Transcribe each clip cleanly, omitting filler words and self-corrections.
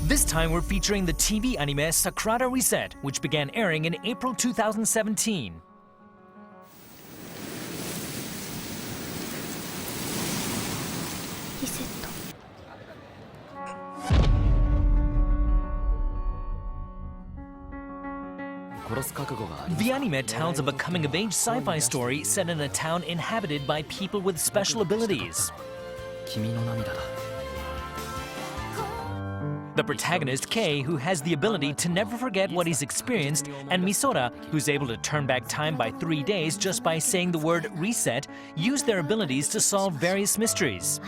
This time we're featuring the TV anime Sagrada Reset, which began airing in April 2017. The anime tells of a coming-of-age sci-fi story set in a town inhabited by people with special abilities. The protagonist, Kei, who has the ability to never forget what he's experienced, and Misora, who's able to turn back time by 3 days just by saying the word reset, use their abilities to solve various mysteries.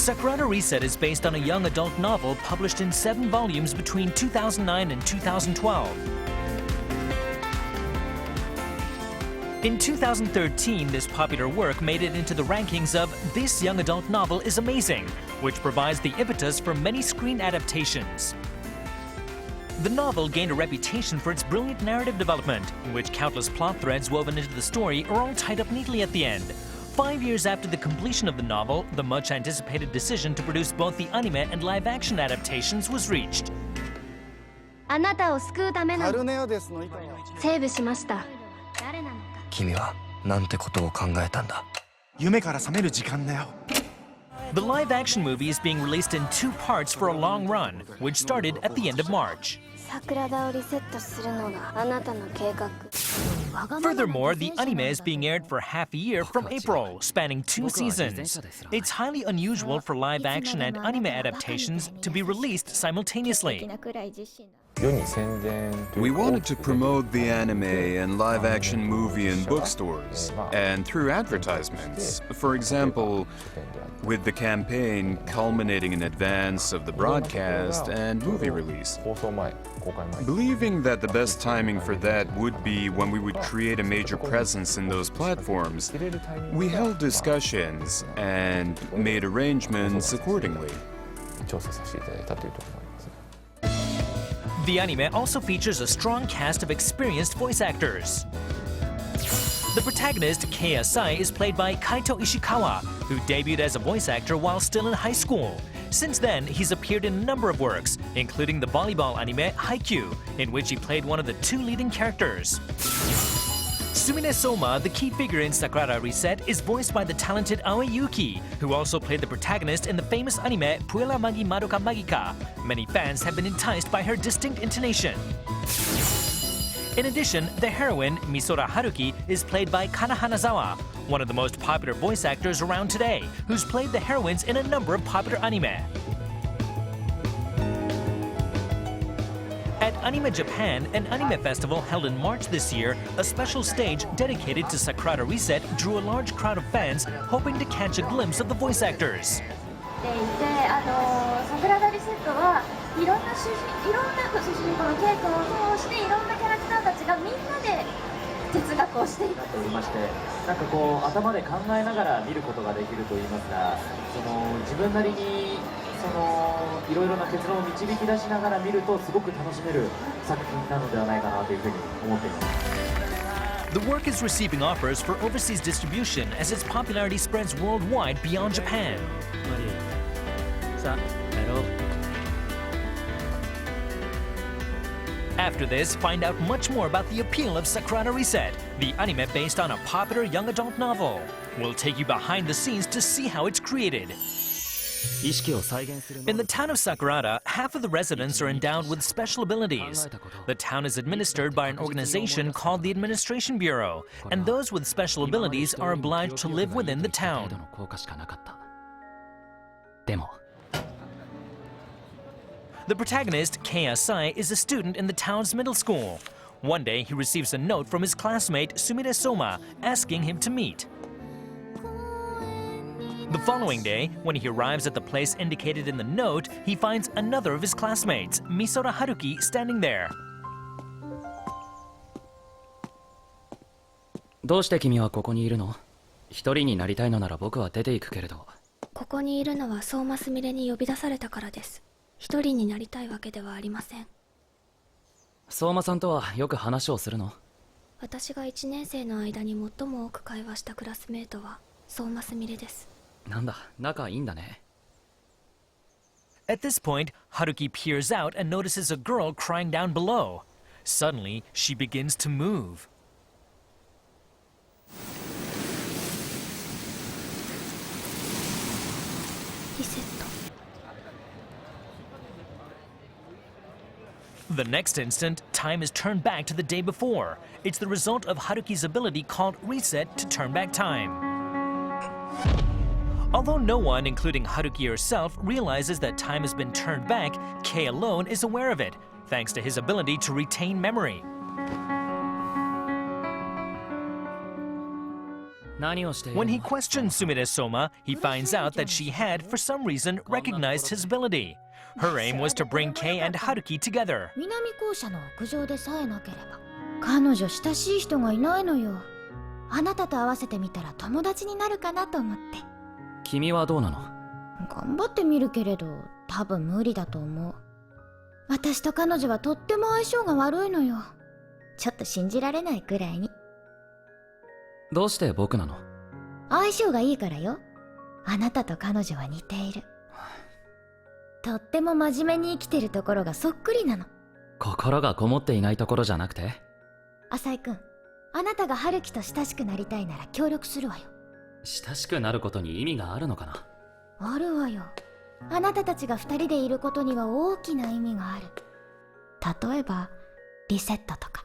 Sagrada Reset is based on a young adult novel published in 7 volumes between 2009 and 2012. In 2013, this popular work made it into the rankings of This Young Adult Novel is Amazing, which provides the impetus for many screen adaptations. The novel gained a reputation for its brilliant narrative development, in which countless plot threads woven into the story are all tied up neatly at the end. 5 years after the completion of the novel, the much-anticipated decision to produce both the anime and live-action adaptations was reached. あなたを救うためのセーブしました。君はなんてことを考えたんだ。夢から覚める時間だよ。 The live-action movie is being released in 2 parts for a long run, which started at the end of March. Furthermore, the anime is being aired for half a year from April, spanning 2 seasons. It's highly unusual for live-action and anime adaptations to be released simultaneously. We wanted to promote the anime and live-action movie in bookstores and through advertisements. For example, with the campaign culminating in advance of the broadcast and movie release. Believing that the best timing for that would be when we would create a major presence in those platforms, we held discussions and made arrangements accordingly. The anime also features a strong cast of experienced voice actors. The protagonist, Kei Asai, is played by Kaito Ishikawa, who debuted as a voice actor while still in high school. Since then, he's appeared in a number of works, including the volleyball anime Haikyuu, in which he played one of the 2 leading characters. Sumire Soma, the key figure in Sagrada Reset, is voiced by the talented Aoi Yuki, who also played the protagonist in the famous anime Puella Magi Madoka Magica. Many fans have been enticed by her distinct intonation. In addition, the heroine, Misora Haruki, is played by Kana Hanazawa, one of the most popular voice actors around today, who's played the heroines in a number of popular anime. At Anime Japan, an anime festival held in March this year, a special stage dedicated to Sagrada Reset drew a large crowd of fans hoping to catch a glimpse of the voice actors. サグラダリセットはいろんな主人公の稽古を通していろんなキャラクターたちがみんなで哲学をしていると言いまして、なんかこう頭で考えながら見ることができると言いますか、自分なりにいろいろな結論を導き出しながら見るとすごく楽しめる作品なのではないかなというふうに思っています。 The work is receiving offers for overseas distribution as its popularity spreads worldwide beyond Japan. After this, find out much more about the appeal of Sagrada Reset, the anime based on a popular young adult novel. We'll take you behind the scenes to see how it's created. In the town of Sagrada, half of the residents are endowed with special abilities. The town is administered by an organization called the Administration Bureau, and those with special abilities are obliged to live within the town. The protagonist, Kei Asai, is a student in the town's middle school. One day, he receives a note from his classmate, Sumire Soma, asking him to meet. The following day, when he arrives at the place indicated in the note, he finds another of his classmates, Misora Haruki, standing there. どうして君はここにいるの？一人になりたいのなら僕は出ていくけれど。ここにいるのは相馬すみれに呼び出されたからです。一人になりたいわけではありません。相馬さんとはよく話をするの？私が1年生の間に最も多く会話したクラスメートは相馬すみれです。なんだ、仲いいんだね。At this point, Haruki peers out and notices a girl crying down below. Suddenly, she begins to move. The next instant, time is turned back to the day before. It's the result of Haruki's ability called Reset to turn back time. Although no one, including Haruki herself, realizes that time has been turned back, Kei alone is aware of it, thanks to his ability to retain memory. When he questions Sumire Soma, he finds out that she had, for some reason, recognized his ability. Her aim was to bring Kei and Haruki together. 南校舎の屋上でさえなければ彼女親しい人がいないのよ。あなたと合わせてみたら友達になるかなと思って。君はどうなの？頑張ってみるけれど多分無理だと思う。私と彼女はとっても相性が悪いのよ。ちょっと信じられないくらいに。どうして僕なの？相性がいいからよ。あなたと彼女は似ている。とっても真面目に生きてるところがそっくりなの。心がこもっていないところじゃなくて？浅井くん、あなたが春樹と親しくなりたいなら協力するわよ。親しくなることに意味があるのかな？あるわよ。あなたたちが二人でいることには大きな意味がある。例えばリセットとか。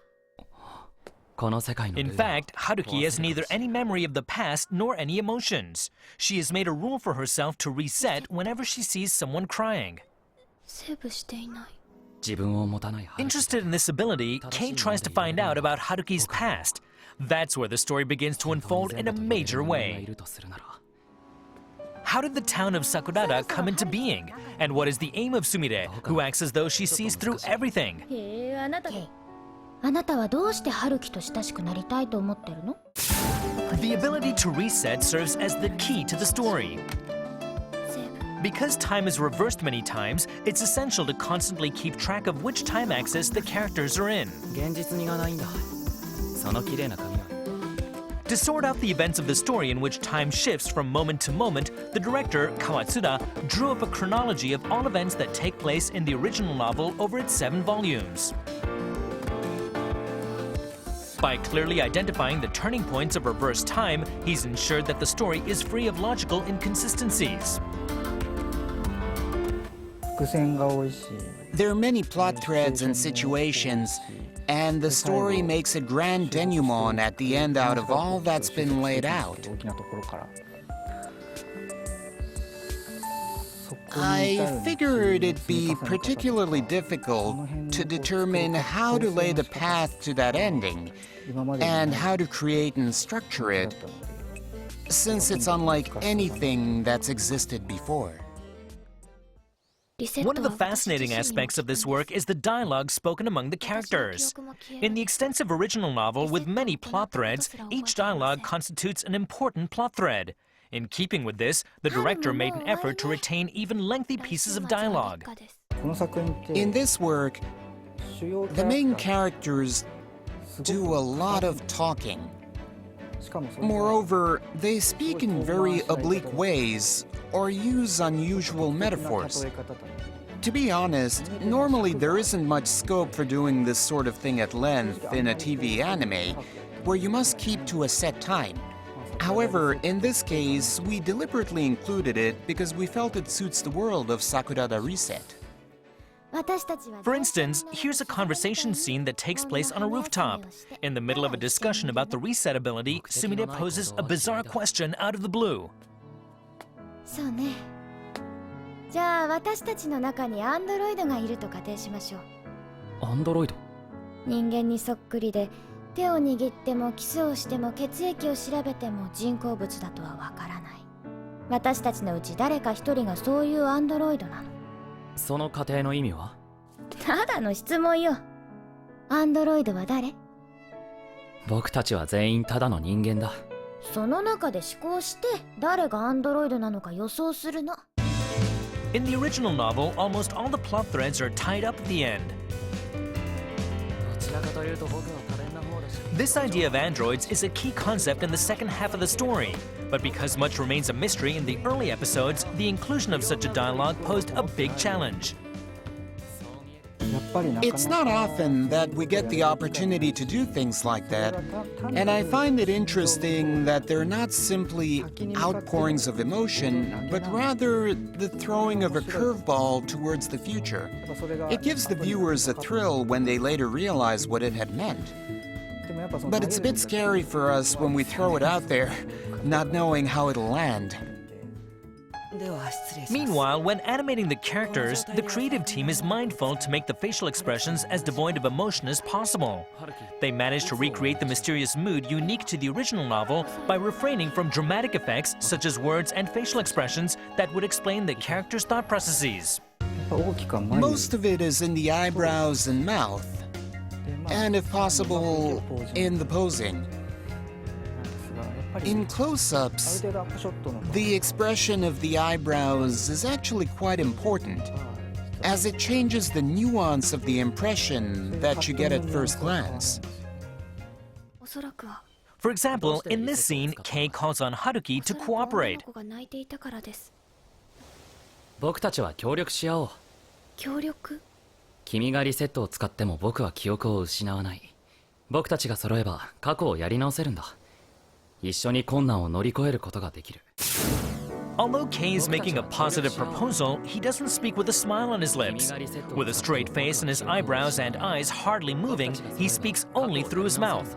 In fact, Haruki has neither any memory of the past nor any emotions. She has made a rule for herself to reset whenever she sees someone crying. Interested in this ability, Kei tries to find out about Haruki's past. That's where the story begins to unfold in a major way. How did the town of Sagrada come into being? And what is the aim of Sumire, who acts as though she sees through everything? あなたはどうして春樹と親しくなりたいと思ってるの？ The ability to reset serves as the key to the story. Because time is reversed many times, it's essential to constantly keep track of which time axis the characters are in. To sort out the events of the story in which time shifts from moment to moment, the director, Kawatsuda, drew up a chronology of all events that take place in the original novel over its 7 volumes. By clearly identifying the turning points of reverse time, he's ensured that the story is free of logical inconsistencies. There are many plot threads and situations, and the story makes a grand denouement at the end out of all that's been laid out. I figured it'd be particularly difficult to determine how to lay the path to that ending and how to create and structure it, since it's unlike anything that's existed before. One of the fascinating aspects of this work is the dialogue spoken among the characters. In the extensive original novel with many plot threads, each dialogue constitutes an important plot thread. In keeping with this, the director made an effort to retain even lengthy pieces of dialogue. In this work, the main characters do a lot of talking. Moreover, they speak in very oblique ways or use unusual metaphors. To be honest, normally there isn't much scope for doing this sort of thing at length in a TV anime, where you must keep to a set time. However, in this case, we deliberately included it because we felt it suits the world of Sagrada Reset. For instance, here's a conversation scene that takes place on a rooftop. In the middle of a discussion about the reset ability, Sumire poses a bizarre question out of the blue. そうね。じゃあ私たちの中にアンドロイドがいると仮定しましょう。アンドロイド？人間にそっくりで、手を握ってもキスをしても血液を調べても人工物だとはわからない。私たちのうち誰か一人がそういうアンドロイドなの。その仮定の意味は？ただの質問よ。アンドロイドは誰？僕たちは全員ただの人間だ。その中で思考して誰がアンドロイドなのか予想するの。 In the original novel, almost all the plot threads are tied up at the end. どちらかというと僕は可憐な方だし。 This idea of androids is a key concept in the second half of the story, but because much remains a mystery in the early episodes, the inclusion of such a dialogue posed a big challenge. It's not often that we get the opportunity to do things like that, and I find it interesting that they're not simply outpourings of emotion, but rather the throwing of a curveball towards the future. It gives the viewers a thrill when they later realize what it had meant. But it's a bit scary for us when we throw it out there, not knowing how it'll land. Meanwhile, when animating the characters, the creative team is mindful to make the facial expressions as devoid of emotion as possible. They managed to recreate the mysterious mood unique to the original novel by refraining from dramatic effects such as words and facial expressions that would explain the characters' thought processes. Most of it is in the eyebrows and mouth, and if possible, in the posing. In close-ups, the expression of the eyebrows is actually quite important, as it changes the nuance of the impression that you get at first glance. おそらくは For example, in this scene, Kei calls on Haruki to 女 cooperate. の子が泣いていたからです。僕たちは協力し合おう。協力？君がリセットを使っても僕は記憶を失わない。僕たちが揃えば過去をやり直せるんだ。一緒に困難を乗り越えることができる。Although Kei is making a positive proposal, he doesn't speak with a smile on his lips. With a straight face and his eyebrows and eyes hardly moving, he speaks only through his mouth.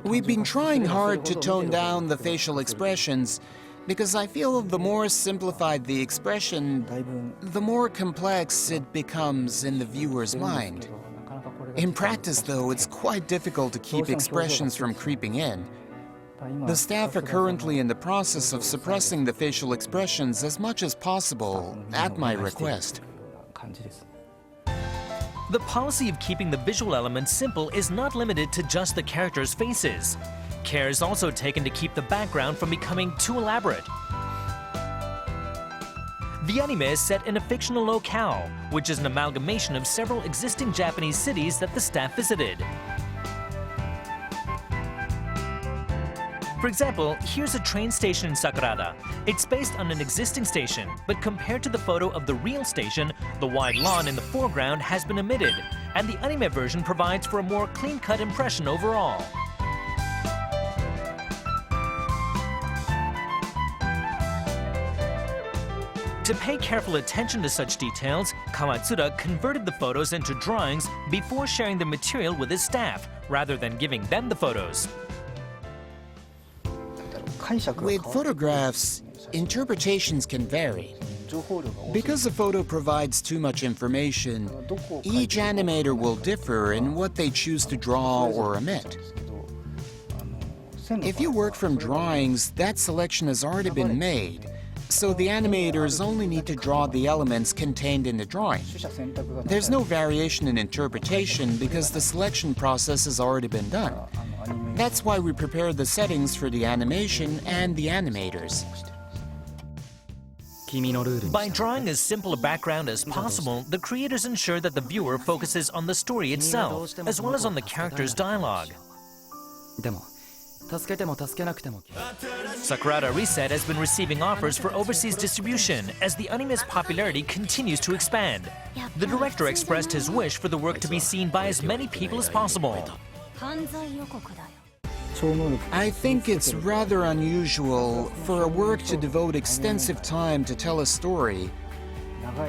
We've been trying hard to tone down the facial expressions, because I feel the more simplified the expression, the more complex it becomes in the viewer's mind. In practice, though, it's quite difficult to keep expressions from creeping in. The staff are currently in the process of suppressing the facial expressions as much as possible, at my request. The policy of keeping the visual elements simple is not limited to just the characters' faces. Care is also taken to keep the background from becoming too elaborate. The anime is set in a fictional locale, which is an amalgamation of several existing Japanese cities that the staff visited. For example, here's a train station in Sagrada. It's based on an existing station, but compared to the photo of the real station, the wide lawn in the foreground has been omitted, and the anime version provides for a more clean-cut impression overall. To pay careful attention to such details, Kawatsura converted the photos into drawings before sharing the material with his staff, rather than giving them the photos. With photographs, interpretations can vary. Because a photo provides too much information, each animator will differ in what they choose to draw or omit. If you work from drawings, that selection has already been made, so the animators only need to draw the elements contained in the drawing. There's no variation in interpretation because the selection process has already been done. That's why we prepared the settings for the animation and the animators. By drawing as simple a background as possible, the creators ensure that the viewer focuses on the story itself, as well as on the characters' dialogue. Sagrada Reset has been receiving offers for overseas distribution as the anime's popularity continues to expand. The director expressed his wish for the work to be seen by as many people as possible. I think it's rather unusual for a work to devote extensive time to tell a story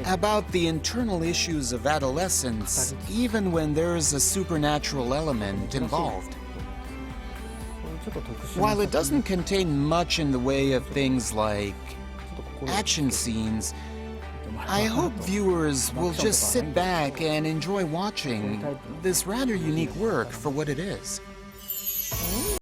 about the internal issues of adolescence, even when there's a supernatural element involved. While it doesn't contain much in the way of things like action scenes, I hope viewers will just sit back and enjoy watching this rather unique work for what it is.